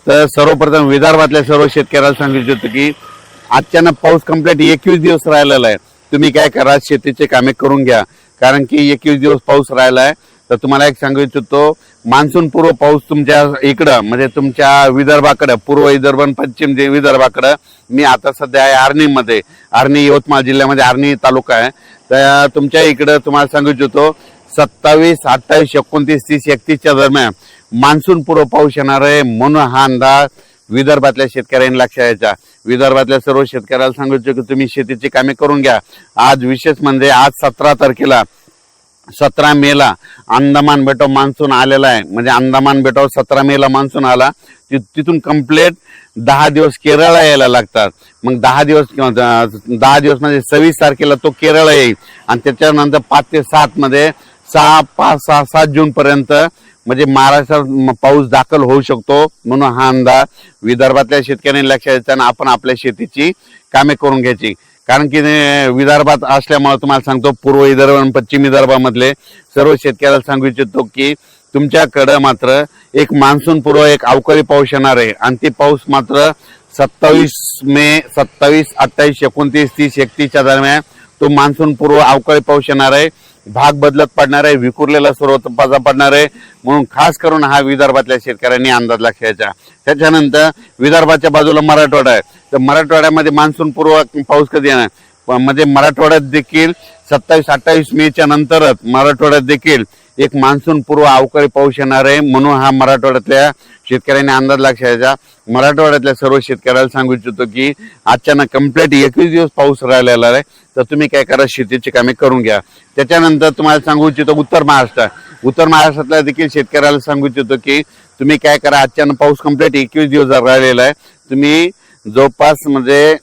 तर सर्वप्रथम विदर्भातल्या सर्व शेतकऱ्याला सांगू इच्छितो की अचानक पाऊस कंप्लीट 21 दिवस राहिलेला आहे. तुम्ही काय करा, शेतीचे कामे करून घ्या. कारण की 21 दिवस पाऊस राहिला आहे. तर तुम्हाला एक सांगू इच्छितो, मान्सून पूर्व पाऊस तुमच्या इकडं म्हणजे तुमच्या विदर्भाकडे, पूर्व विदर्भ आणि पश्चिम विदर्भाकडे. मी आता सध्या आहे आर्णीमध्ये, आर्णी यवतमाळ जिल्ह्यामध्ये आर्णी तालुका आहे. तर तुमच्या इकडं तुम्हाला सांगू इच्छितो 27, 28, 29, 30, 31च्या दरम्यान मान्सून पूर्व पाऊस येणार आहे. म्हणून हा अंदाज विदर्भातल्या शेतकऱ्यांनी लक्षात घ्यायचा. विदर्भातल्या सर्व शेतकऱ्याला सांगू इच्छितो की तुम्ही शेतीची कामे करून घ्या. आज विशेष म्हणजे आज 17 तारखेला 17 मेला अंदमान बेटावर मान्सून आलेला आहे. म्हणजे अंदमान बेटावर 17 मेला मान्सून आला. तिथून कंप्लीट 10 दिवस केरळला यायला लागतात. मग 10 दिवस म्हणजे 26 तारखेला तो केरळ येईल आणि त्याच्यानंतर 5 ते 7 मध्ये 7 जून पर्यंत म्हणजे महाराष्ट्रात पाऊस दाखल होऊ शकतो. म्हणून हा अंदाज विदर्भातल्या शेतकऱ्यांनी लक्षात घ्यायचा आणि आपण आपल्या शेतीची कामे करून घ्यायची. कारण की विदर्भात असल्यामुळे तुम्हाला सांगतो, पूर्व विदर्भ आणि पश्चिम विदर्भामधले सर्व शेतकऱ्याला सांगू इच्छितो की तुमच्याकडं मात्र एक मान्सून पूर्व एक अवकाळी पाऊस येणार आहे. आणि ते पाऊस मात्र 27 मे, 27, 28, 29, 30, 31च्या दरम्यान तो मान्सून पूर्व अवकाळी पाऊस येणार आहे. भाग बदलत पडणार आहे, विखुरलेला स्वरूपाचा पडणार आहे. म्हणून खास करून हा विदर्भातल्या शेतकऱ्यांनी अंदाज लक्षाचा. त्याच्यानंतर विदर्भाच्या बाजूला मराठवाडा आहे. तर मराठवाड्यामध्ये मान्सून पूर्व पाऊस कधी येणार, म्हणजे मराठवाड्यात देखील 27, 28 मेच्या नंतरच मराठवाड्यात देखील एक मान्सून पूर्व अवकाळी पाऊस येणार आहे. म्हणून हा मराठवाड्यातल्या शेतकऱ्यांनी अंदाज लक्षाचा. मराठवाड्यातल्या सर्व शेतकऱ्याला सांगू इच्छितो की अचानक कंप्लीट 21 दिवस पाऊस राहिलेला आहे. तर तुम्ही काय करा, शेतीची कामे करून घ्या. त्याच्यानंतर तुम्हाला सांगू इच्छितो उत्तर महाराष्ट्रातल्या देखील शेतकऱ्याला सांगू इच्छितो की तुम्ही काय करा, अचानक पाऊस कंप्लीट 21 दिवस राहिलेला आहे. तुम्ही जवळपास म्हणजे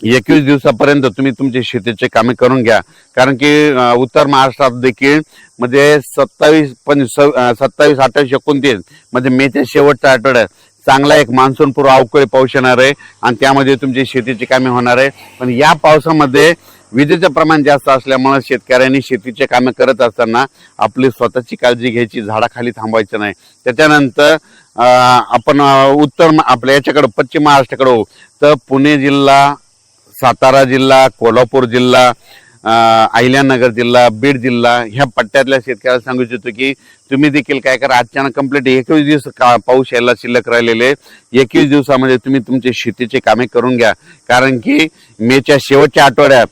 21 दिवसापर्यंत तुम्ही तुमची शेतीचे कामे करून घ्या. कारण की उत्तर महाराष्ट्रात देखील म्हणजे 27, 28, 29 म्हणजे मेच्या शेवटच्या आठवड्यात चांगला एक मान्सून पूर्व अवकाळी पाऊस येणार आहे आणि त्यामध्ये तुमची शेतीची कामे होणार आहे. पण या पावसामध्ये विजेचं प्रमाण जास्त असल्यामुळे शेतकऱ्यांनी शेतीचे कामे करत असताना आपली स्वतःची काळजी घ्यायची, झाडाखाली थांबवायचं नाही. त्याच्यानंतर आपण आपल्या याच्याकडे पश्चिम महाराष्ट्राकडे होऊ तर पुणे जिल्हा, सातारा जिल्हा, कोल्हापूर जिल्हा, अहिल्यानगर जिल्हा, बीड जिल्हा ह्या पट्ट्यातल्या शेतकऱ्याला सांगू इच्छितो की तुम्ही देखील काय करा, अचानक कंप्लीट 21 दिवस पाऊस यायला शिल्लक राहिलेले 21 दिवसामध्ये तुम्ही तुमची शेतीची कामे करून घ्या. कारण की मेच्या शेवटच्या आठवड्यात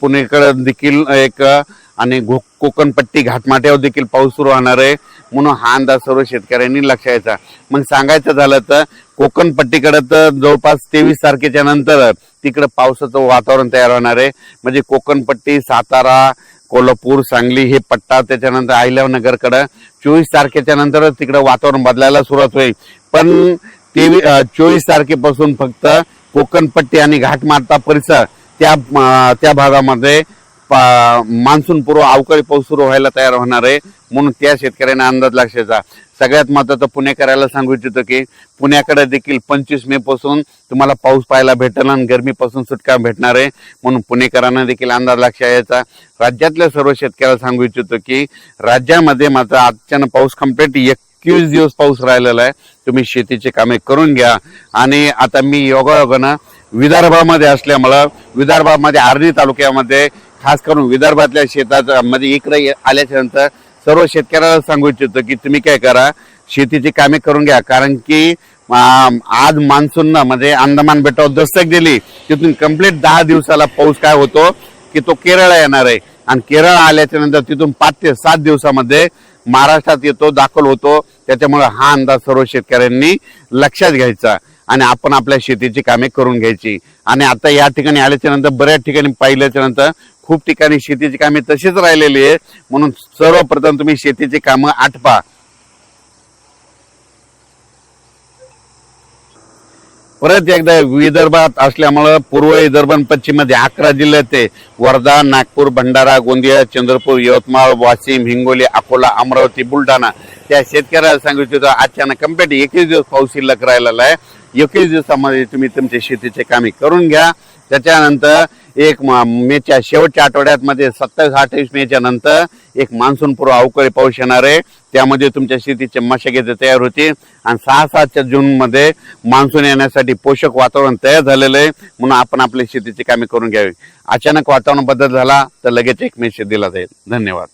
पुणेकडे देखील एक आणि कोकणपट्टी घाटमाट्यावर देखील पाऊस सुरू होणार आहे. म्हणून हा अंदाज सर्व शेतकऱ्यांनी लक्षात घ्यायचा. मग सांगायचं झालं तर कोकणपट्टीकडे तर जवळपास 23 तारखेच्या नंतर तिकडे पावसाचं वातावरण तयार होणार आहे. म्हणजे कोकणपट्टी, सातारा, कोल्हापूर, सांगली हे पट्टा, त्याच्यानंतर अहिल्यानगरकडे 24 तारखेच्या नंतर तिकडे वातावरण बदलायला सुरुवात होईल. पण 24 तारखेपासून फक्त कोकणपट्टी आणि घाटमाटा परिसर त्या भागामध्ये मान्सून पूर्व अवकाळी पाऊस सुरू व्हायला तयार होणार आहे. म्हणून त्या शेतकऱ्यांना अंदाज लक्षाचा. सगळ्यात महत्त्वाचं पुणेकराला सांगू इच्छितो की पुण्याकडे देखील 25 मे पासून तुम्हाला पाऊस पाहायला भेटेल आणि गरमीपासून सुटका भेटणार आहे. म्हणून पुणेकरांना देखील अंदाज लक्षात यायचा. राज्यातल्या सर्व शेतकऱ्याला सांगू इच्छितो की राज्यामध्ये मात्र अचानक पाऊस कंप्लीट 21 दिवस पाऊस राहिलेला आहे. तुम्ही शेतीची कामे करून घ्या. आणि आता मी योगायोगानं विदर्भामध्ये असल्यामुळं विदर्भामध्ये आर्णी तालुक्यामध्ये खास करून विदर्भातल्या शेतात मध्ये इकडे आल्याच्या नंतर सर्व शेतकऱ्याला सांगू इच्छितो की तुम्ही काय करा, शेतीची कामे करून घ्या. कारण की आज मान्सून म्हणजे अंदमान बेटावर दस्तक दिली. तिथून कंप्लीट 10 दिवसाला पाऊस काय होतो की तो केरळला येणार आहे. आणि केरळ आल्याच्या नंतर तिथून 5 ते 7 दिवसामध्ये महाराष्ट्रात येतो, दाखल होतो. त्याच्यामुळे हा अंदाज सर्व शेतकऱ्यांनी लक्षात घ्यायचा आणि आपण आपल्या शेतीची कामे करून घ्यायची. आणि आता या ठिकाणी आल्याच्या नंतर बऱ्याच ठिकाणी पाहिल्याच्या नंतर खूप ठिकाणी शेतीची कामे तशीच राहिलेली आहे. म्हणून सर्वप्रथम तुम्ही शेतीची कामं आटपा. परत एकदा विदर्भात असल्यामुळे पूर्व विदर्भ आणि पश्चिम मध्ये 11 जिल्हे ते वर्धा, नागपूर, भंडारा, गोंदिया, चंद्रपूर, यवतमाळ, वाशिम, हिंगोली, अकोला, अमरावती, बुलढाणा त्या शेतकऱ्याला सांगू इच्छितो अचानक कंप्लीट 21 दिवस पाऊस शिल्लक राहिलेला आहे. 21 दिवसामध्ये तुम्ही तुमची शेतीचे कामे करून घ्या. त्याच्यानंतर मेच्या शेवटच्या आठवड्यात मध्ये 27-28 मेच्या नंतर एक मान्सून पूर्व अवकाळी पाऊस येणार आहे, त्यामध्ये तुमच्या शेतीचे मशागत तयार होते आणि 6-7 जून मध्ये मान्सून येण्यासाठी पोषक वातावरण तयार झालेलं आहे, म्हणून आपण आपल्या शेतीची कामे करून घ्यावी. अचानक वातावरण बदल झाला तर लगेच एक मेसेज दिला जाईल. धन्यवाद.